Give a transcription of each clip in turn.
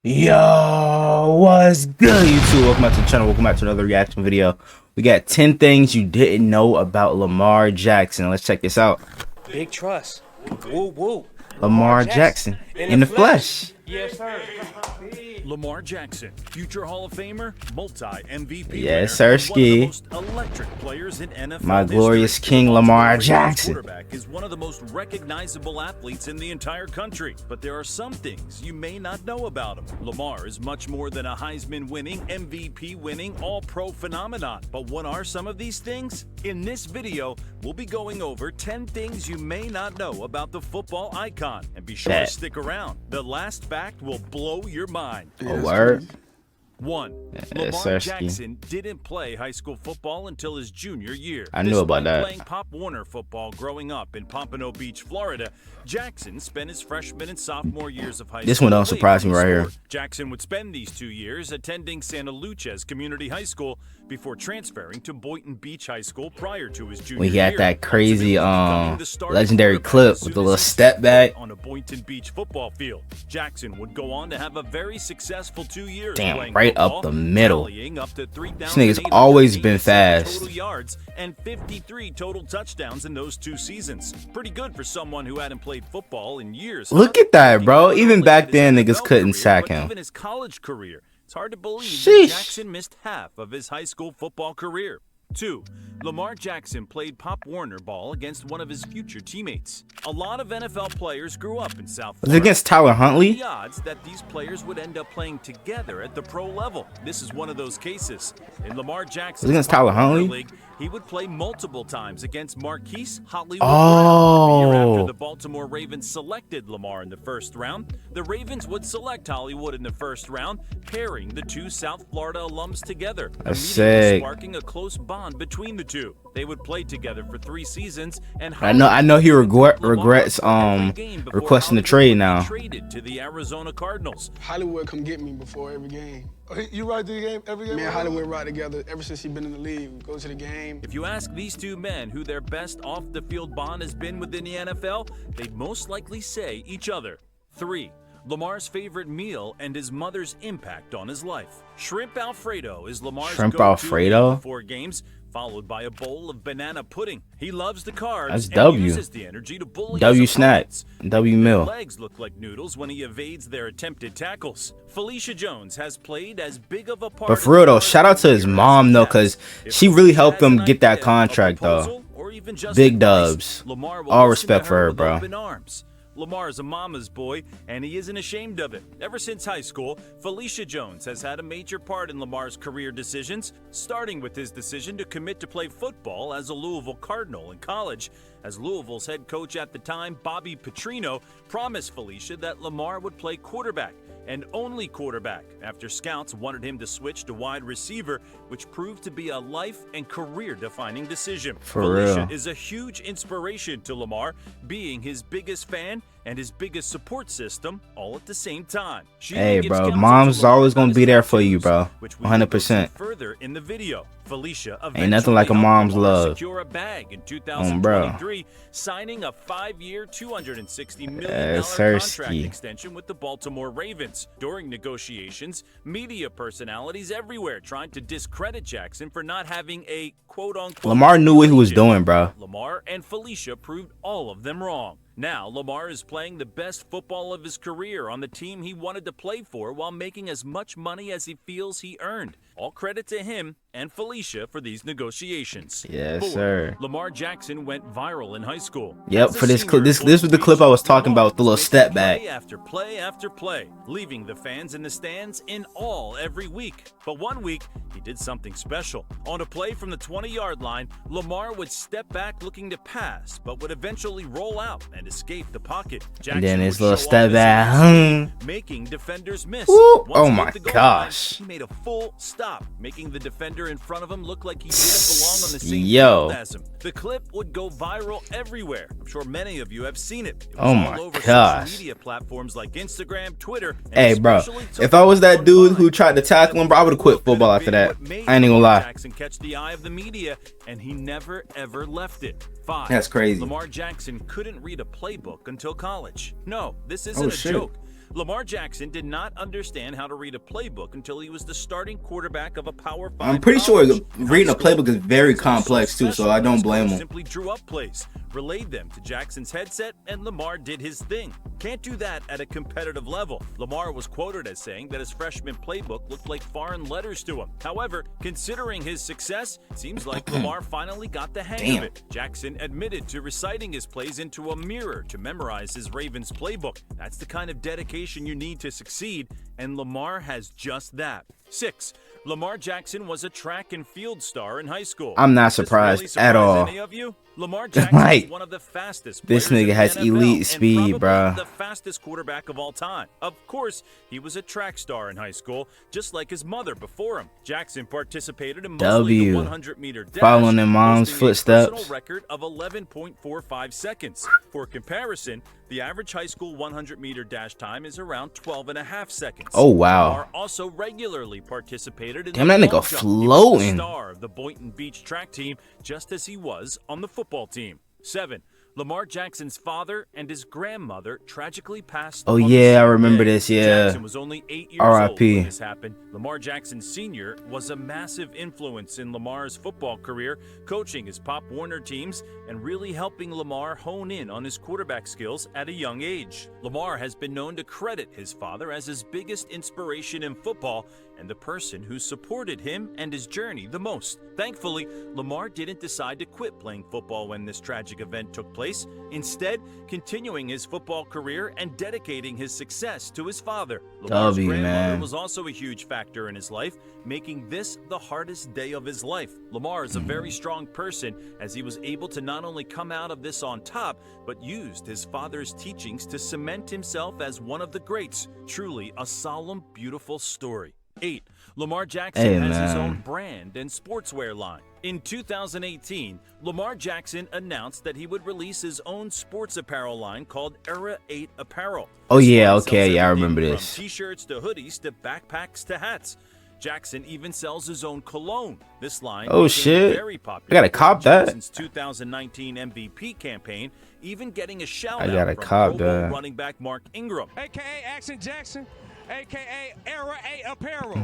Yo, what's good, YouTube? Welcome back to the channel. Welcome back to another reaction video. We got 10 things you didn't know about Lamar Jackson. Let's check this out. Big trust. Woo woo. Lamar Jackson in the flesh. Yes, sir. Lamar Jackson, future Hall of Famer, multi-MVP Yes, winner, sir, one of the ski. most electric players in NFL My glorious history. king, The Lamar Baltimore Ravens Jackson. quarterback is one of the most recognizable athletes in the entire country, but there are some things you may not know about him. Lamar is much more than a Heisman-winning, MVP-winning, all-pro phenomenon. But what are some of these things? In this video, we'll be going over 10 things you may not know about the football icon. And be sure to stick around. The last fact will blow your mind. A word. 1. Yes, Lamar sir, Jackson didn't play high school football until his junior year. I knew about Despite that. playing Pop Warner football growing up in Pompano Beach, Florida, Jackson spent his freshman and sophomore years of high school. This one don't away surprise from me the right here. sport. Jackson would spend these 2 years attending Santa Luces Community High School before transferring to Boynton Beach High School prior to his junior We year. had that crazy Ultimately becoming the starting legendary quarterback clip as with soon the as little he step stepped back. on a Boynton Beach football field. Jackson would go on to have a very successful 2 years Damn, playing right up football, the middle. tallying up to This nigga's always been 3,887 fast. total yards and 53 total touchdowns in those 2 seasons. Pretty good for someone who hadn't played football in years. Look huh? at that, bro. Not Even only back his then, NFL niggas couldn't career, sack but him. Even his college career. It's hard to believe Sheesh. that Jackson missed half of his high school football career. 2. Lamar Jackson played Pop Warner ball against one of his future teammates. A lot of NFL players grew up in South Was it Florida. against Tyler Huntley? The odds that these players would end up playing together at the pro level. This is one of those cases. In Lamar Jackson's against Tyler Pop Warner Huntley? League, he would play multiple times against Marquise Hollywood Oh. Brown. The year after the Baltimore Ravens selected Lamar in the first round, the Ravens would select Hollywood in the first round, pairing the two South Florida alums together, That's immediately sick. sparking a close bond between the two. They would play together for 3 seasons, and I know he regrets every game before requesting the Hollywood trade would be now. traded to the Arizona Cardinals. Hollywood come get me before every game. Oh, you ride the game every game? Me and Hollywood ride together ever since he been in the league. We go to the game. If you ask these two men who their best off-the-field bond has been within the NFL, they'd most likely say each other. 3. Lamar's favorite meal and his mother's impact on his life. Shrimp Alfredo is Lamar's Shrimp go-to Alfredo? meal before games, followed by a bowl of banana pudding. He loves the cards That's and W. uses the energy to bully W his snack. opponents. W Their meal. legs look like noodles when he evades their attempted tackles. Felicia Jones has played as big of a part. But for real though, shout out to his mom though, cause she really helped him get that contract though. Big dubs. All respect for her, bro. Lamar is a mama's boy, and he isn't ashamed of it. Ever since high school, Felicia Jones has had a major part in Lamar's career decisions, starting with his decision to commit to play football as a Louisville Cardinal in college, as Louisville's head coach at the time, Bobby Petrino, promised Felicia that Lamar would play quarterback, and only quarterback, after scouts wanted him to switch to wide receiver, which proved to be a life and career-defining decision. For Felicia real. is a huge inspiration to Lamar, being his biggest fan and his biggest support system all at the same time. She Hey, even gives bro, counsel mom's to Lamar always gonna about be his there for you, tattoos, bro. which we will go 100%. see further in the video. Felicia Ain't nothing like a eventually mom's helped Lamar love. secure a bag in Bro. 2023, signing a 5-year, $260 million Yes, contract sirski. extension with the Baltimore Ravens. During negotiations, media personalities everywhere tried to discredit Jackson for not having a quote-unquote Lamar knew what he was relationship. doing, bro. Lamar and Felicia proved all of them wrong. Now, Lamar is playing the best football of his career on the team he wanted to play for while making as much money as he feels he earned. All credit to him and Felicia for these negotiations. Yes, 4. sir. Lamar Jackson went viral in high school. Yep, As a for this senior clip, in this was the Boynton clip I was Beach, talking about with the Lamar little was step making back. play after play after play, leaving the fans in the stands in awe every week. But one week, he did something special. On a play from the 20-yard line, Lamar would step back looking to pass, but would eventually roll out and escape the pocket. And then Jackson his would little show off step his back. agility, making defenders miss. Woo! Once Oh he my hit the goal gosh. line, he made a full stop, making the defender in front of him look like he didn't belong on the same Yo. field as him. The clip would go viral everywhere. I'm sure many of you have seen it. It was Oh all my over gosh. social media platforms like Instagram, Twitter, and Hey, bro, especially took if I was that on dude Vine. who tried to tackle him, bro, I would've quit football after that. What made I ain't even gonna lie. Jackson catch the eye of the media, and he never ever left it. 5. That's crazy. Lamar Jackson couldn't read a playbook until college. No, this isn't Oh, a shit. joke. Lamar Jackson did not understand how to read a playbook until he was the starting quarterback of a Power 5 I'm pretty sure college. reading a playbook is very complex too, so I don't blame him. Simply drew up plays, relayed them to Jackson's headset, and Lamar did his thing. Can't do that at a competitive level. Lamar was quoted as saying that his freshman playbook looked like foreign letters to him. However, considering his success, seems like Lamar finally got the hang of it. Jackson admitted to reciting his plays into a mirror to memorize his Ravens playbook. That's the kind of dedication you need to succeed, and Lamar has just that. 6. Lamar Jackson was a track and field star in high school. I'm not Does this surprised really at all. Any of you? Lamar Jackson Like, is one of the fastest this players nigga in has the NFL elite and speed, probably bruh. the fastest quarterback of all time. Of course, he was a track star in high school, just like his mother before him. Jackson participated in mostly the 100-meter dash, Following in mom's posting a footsteps. personal record of 11.45 seconds. For comparison, the average high school 100-meter dash time is around 12.5 seconds. Oh, wow. Lamar also regularly participated in Damn, the that nigga long jump. He was floating. the star of the Boynton Beach track team, just as he was on the football team. 7. Lamar Jackson's father and his grandmother tragically passed. Oh, on the yeah, I same remember day. this, yeah. Jackson was only 8 years old R.I.P. when this happened. Lamar Jackson Sr. was a massive influence in Lamar's football career, coaching his Pop Warner teams and really helping Lamar hone in on his quarterback skills at a young age. Lamar has been known to credit his father as his biggest inspiration in football and the person who supported him and his journey the most. Thankfully, Lamar didn't decide to quit playing football when this tragic event took place, instead continuing his football career and dedicating his success to his father. Lamar's grandmother man. was also a huge factor in his life, making this the hardest day of his life. Lamar is a very strong person, as he was able to not only come out of this on top, but used his father's teachings to cement himself as one of the greats. Truly a solemn, beautiful story. 8. Lamar Jackson has his own brand and sportswear line. In 2018, Lamar Jackson announced that he would release his own sports apparel line called Era 8 Apparel. Oh, This yeah, line okay, sells yeah, I everything remember from this. T-shirts to hoodies to backpacks to hats. Jackson even sells his own cologne. This line Oh, became shit. very popular. I gotta cop that. Jackson's 2019 MVP campaign, even getting a shout I out gotta from cop Pro Bowl that. running back Mark Ingram. AKA Action Jackson, AKA Era 8 Apparel.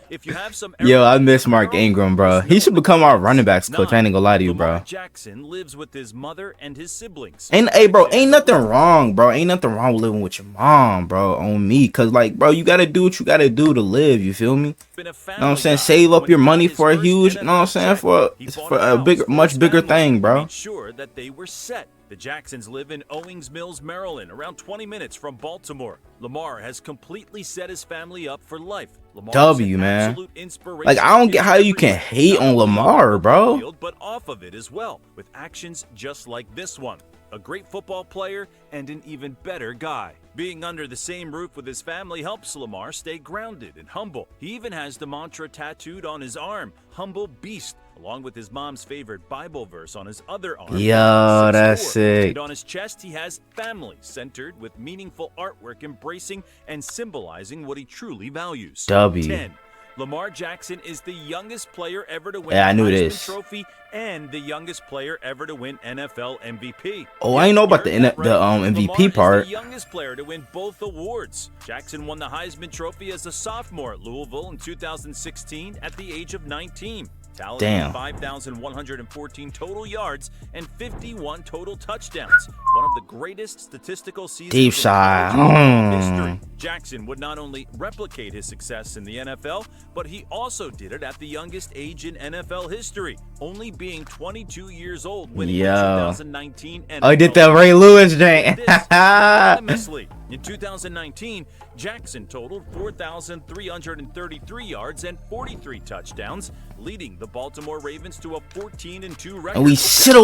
If you have some Yo, I Era miss 8 Mark apparel, Ingram, bro. let us He should know in the become our comments. running backs coach. I 9. ain't gonna lie to you, Lamar bro. Jackson lives with his mother and his siblings. And hey, bro, ain't nothing wrong, bro. Ain't nothing wrong with living with your mom, bro. On me, cause like, bro, you gotta do what you gotta do to live. You feel me? Been a You family know what I'm saying? guy. Save up When your he got money his for a first huge, you know what I'm NFL saying? check, For he bought a house bigger, for much his bigger family thing, and bro. made sure that they were set. The Jacksons live in Owings Mills, Maryland, around 20 minutes from Baltimore. Lamar has completely set his family up for life. Lamar is W, an man. absolute inspiration Like, I don't to get how you can everyone, hate not on only Lamar, the bro. field, but off of it as well, with actions just like this one. A great football player and an even better guy. Being under the same roof with his family helps Lamar stay grounded and humble. He even has the mantra tattooed on his arm, Humble Beast, along with his mom's favorite Bible verse on his other arm. Yo, 6'4". that's sick. And on his chest, he has family, centered with meaningful artwork embracing and symbolizing what he truly values. W. 10. Lamar Jackson is the youngest player ever to win Yeah, I knew the Heisman this. Trophy and the youngest player ever to win NFL MVP. Oh, I ain't know about the Heard that MVP Lamar part. is the youngest player to win both awards. Jackson won the Heisman Trophy as a sophomore at Louisville in 2016 at the age of 19. Tallied Damn. 5,114 total yards and 51 total touchdowns. One of the greatest statistical seasons Deep in shot. college football history. Jackson would not only replicate his success in the NFL, but he also did it at the youngest age in NFL history, only being 22 years old winning the Yo. 2019 NFL. Oh, he did that Ray Lewis This drink. unanimously. In 2019, Jackson totaled 4,333 yards and 43 touchdowns, leading the Baltimore Ravens to a 14-2 record. And we shoulda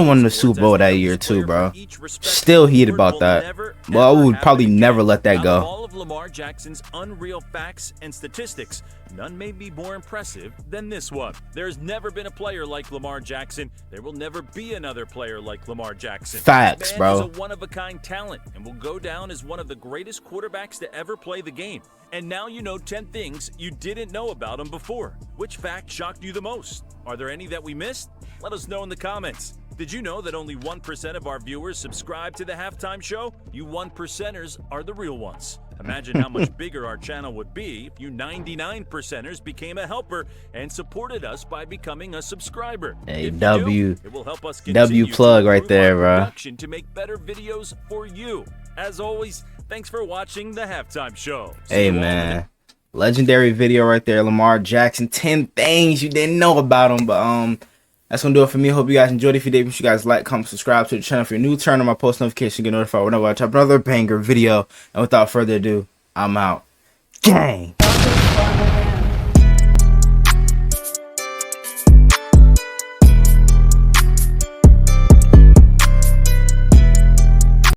won the Super Bowl that year too, bro. Still heated about that. Well, I would probably never let that Out of go. all of Lamar Jackson's unreal facts and statistics, none may be more impressive than this one. There's never been a player like Lamar Jackson. There will never be another player like Lamar Jackson. Facts, This man bro. is a one-of-a-kind talent and will go down as one of the greatest quarterbacks to ever play the game. And now you know 10 things you didn't know about him before. Which fact shocked you the most? Are there any that we missed? Let us know in the comments. Did you know that only 1% of our viewers subscribe to the halftime show? You 1%ers are the real ones. Imagine how much bigger our channel would be if you 99%ers became a helper and supported us by becoming a subscriber. Hey, If you W, do, it will help us W plug to right improve there, our bro. production to make better videos for you. As always, thanks for watching the halftime show. See Hey, you all man. Legendary video right there. Lamar Jackson. 10 things you didn't know about him. But, that's going to do it for me. Hope you guys enjoyed. If you did, make sure you guys like, comment, subscribe to the channel. If you're new, turn on my post notification. Get notified whenever I drop another banger video. And without further ado, I'm out. Gang.